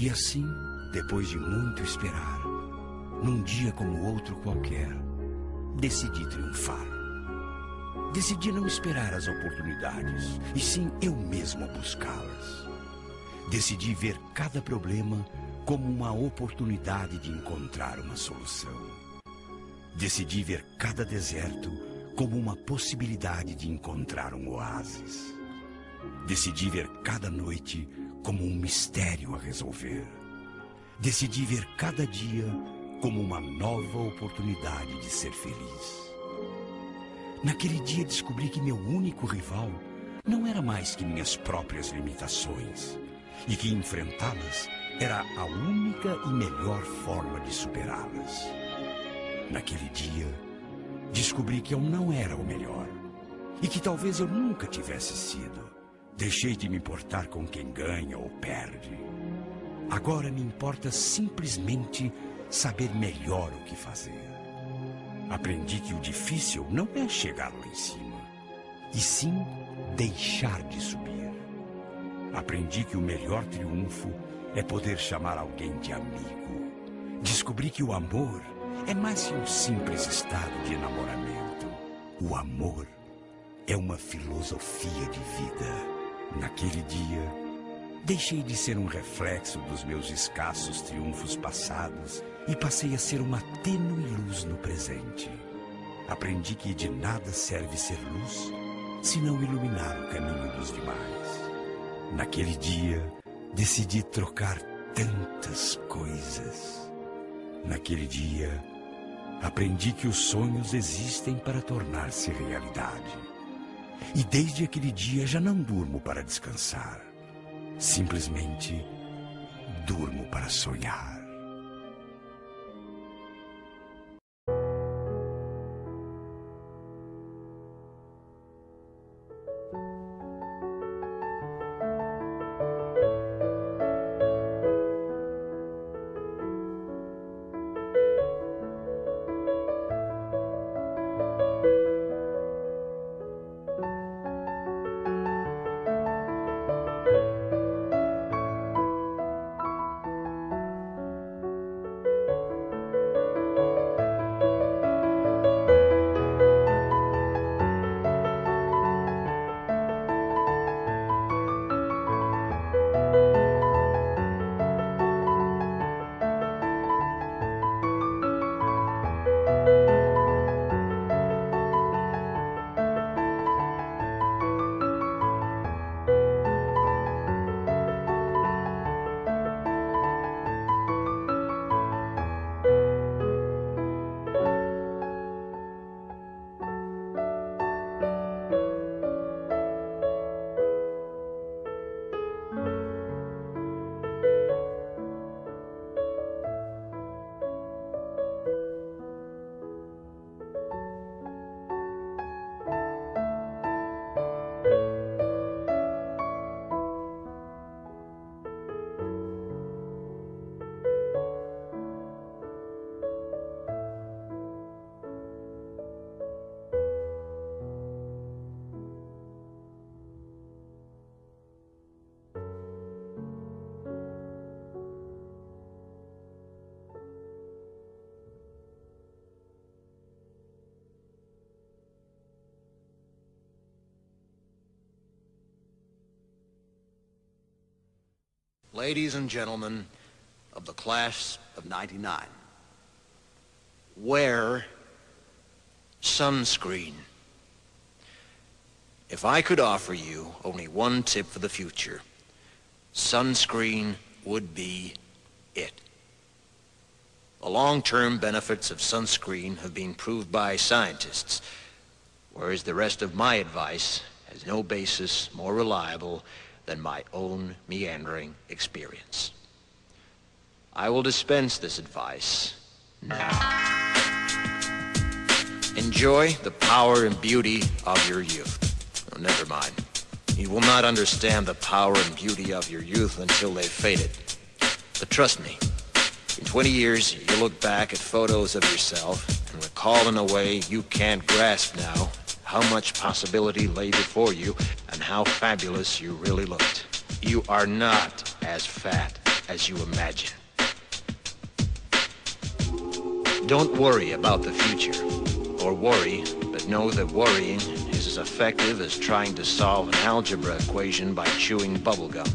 E assim, depois de muito esperar, num dia como outro qualquer, decidi triunfar. Decidi não esperar as oportunidades, e sim eu mesmo buscá-las. Decidi ver cada problema como uma oportunidade de encontrar uma solução. Decidi ver cada deserto como uma possibilidade de encontrar um oásis. Decidi ver cada noite como um mistério a resolver. Decidi ver cada dia como uma nova oportunidade de ser feliz. Naquele dia descobri que meu único rival não era mais que minhas próprias limitações e que enfrentá-las era a única e melhor forma de superá-las. Naquele dia, descobri que eu não era o melhor e que talvez eu nunca tivesse sido. Deixei de me importar com quem ganha ou perde. Agora me importa simplesmente saber melhor o que fazer. Aprendi que o difícil não é chegar lá em cima, e sim deixar de subir. Aprendi que o melhor triunfo é poder chamar alguém de amigo. Descobri que o amor é mais que um simples estado de enamoramento. O amor é uma filosofia de vida. Naquele dia, deixei de ser um reflexo dos meus escassos triunfos passados e passei a ser uma tênue luz no presente. Aprendi que de nada serve ser luz se não iluminar o caminho dos demais. Naquele dia, decidi trocar tantas coisas. Naquele dia, aprendi que os sonhos existem para tornar-se realidade. E desde aquele dia já não durmo para descansar. Simplesmente durmo para sonhar. Ladies and gentlemen of the class of '99, wear sunscreen. If I could offer you only one tip for the future, sunscreen would be it. The long-term benefits of sunscreen have been proved by scientists, whereas the rest of my advice has no basis more reliable than my own meandering experience. I will dispense this advice now. Enjoy the power and beauty of your youth. Oh, never mind. You will not understand the power and beauty of your youth until they've faded. But trust me, in 20 years, you'll look back at photos of yourself and recall in a way you can't grasp now how much possibility lay before you and how fabulous you really looked. You are not as fat as you imagine. Don't worry about the future, or worry, but know that worrying is as effective as trying to solve an algebra equation by chewing bubblegum.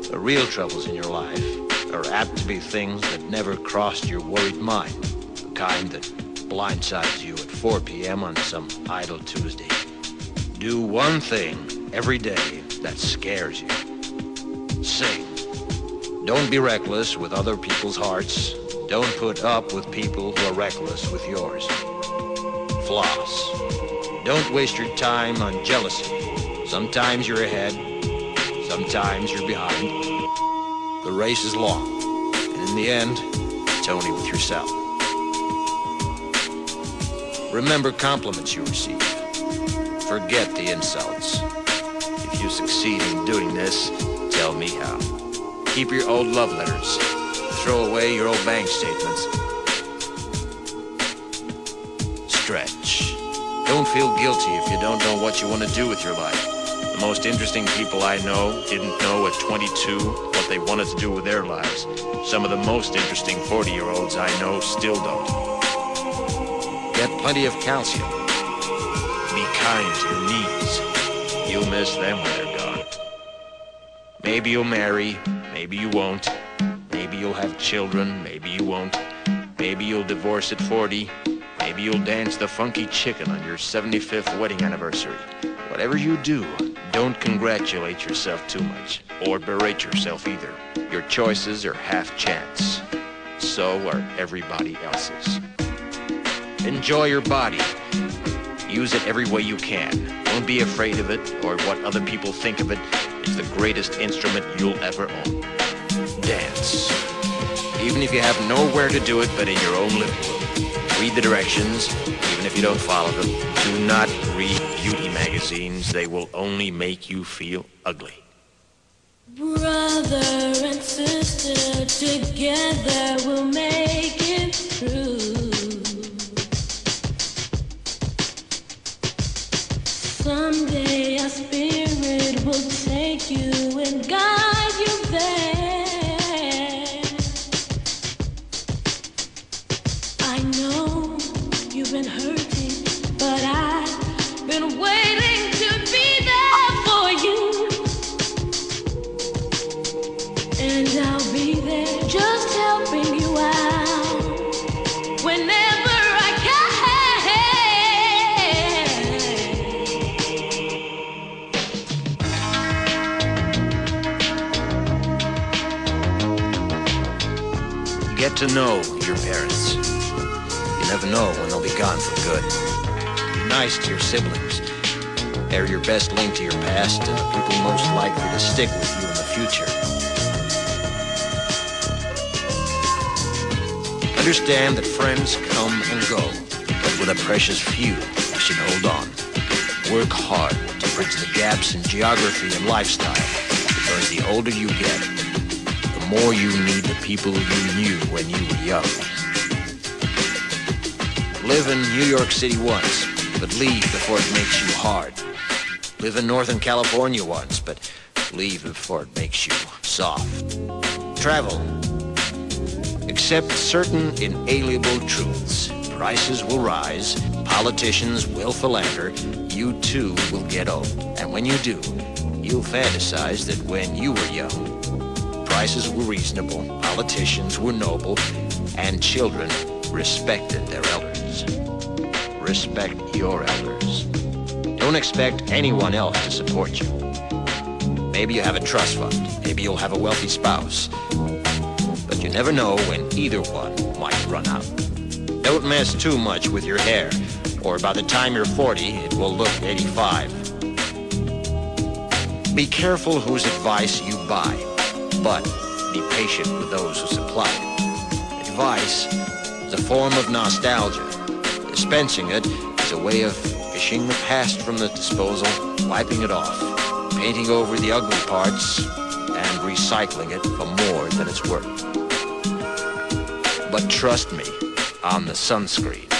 The real troubles in your life are apt to be things that never crossed your worried mind, the kind that blindsides you at 4 p.m. on some idle Tuesday. Do one thing every day that scares you. Sing. Don't be reckless with other people's hearts. Don't put up with people who are reckless with yours. Floss. Don't waste your time on jealousy. Sometimes you're ahead, sometimes you're behind. The race is long, and in the end, it's only with yourself. Remember compliments you receive. Forget the insults. If you succeed in doing this, tell me how. Keep your old love letters. Throw away your old bank statements. Stretch. Don't feel guilty if you don't know what you want to do with your life. The most interesting people I know didn't know at 22 what they wanted to do with their lives. Some of the most interesting 40-year-olds I know still don't. Get plenty of calcium. Be kind to your knees. You'll miss them when they're gone. Maybe you'll marry, maybe you won't. Maybe you'll have children, maybe you won't. Maybe you'll divorce at 40. Maybe you'll dance the funky chicken on your 75th wedding anniversary. Whatever you do, don't congratulate yourself too much, or berate yourself either. Your choices are half chance. So are everybody else's. Enjoy your body. Use it every way you can. Don't be afraid of it, or what other people think of it. It's the greatest instrument you'll ever own. Dance. Even if you have nowhere to do it but in your own living room. Read the directions, even if you don't follow them. Do not read beauty magazines. They will only make you feel ugly. Brother and sister, together we'll make it through. Someday our spirit will take you and guide you there. I know you've been hurting, but I've been waiting to be there for you. And I'll be there just helping you out whenever I can. Get to know your parents. You never know when they'll be gone for good. Be nice to your siblings. They're your best link to your past and the people most likely to stick with you in the future. Understand that friends come and go, but with a precious few, you should hold on. Work hard to bridge the gaps in geography and lifestyle, because the older you get, the more you need the people you knew when you were young. Live in New York City once, but leave before it makes you hard. Live in Northern California once, but leave before it makes you soft. Travel. Accept certain inalienable truths. Prices will rise, politicians will philander, you too will get old. And when you do, you'll fantasize that when you were young, prices were reasonable, politicians were noble, and children respected their elders. Respect your elders. Don't expect anyone else to support you. Maybe you have a trust fund, maybe you'll have a wealthy spouse. But you never know when either one might run out. Don't mess too much with your hair, or by the time you're 40, it will look 85. Be careful whose advice you buy, but be patient with those who supply it. Advice is a form of nostalgia. Dispensing it is a way of fishing the past from the disposal, wiping it off, painting over the ugly parts, and recycling it for more than it's worth. But trust me on the sunscreen.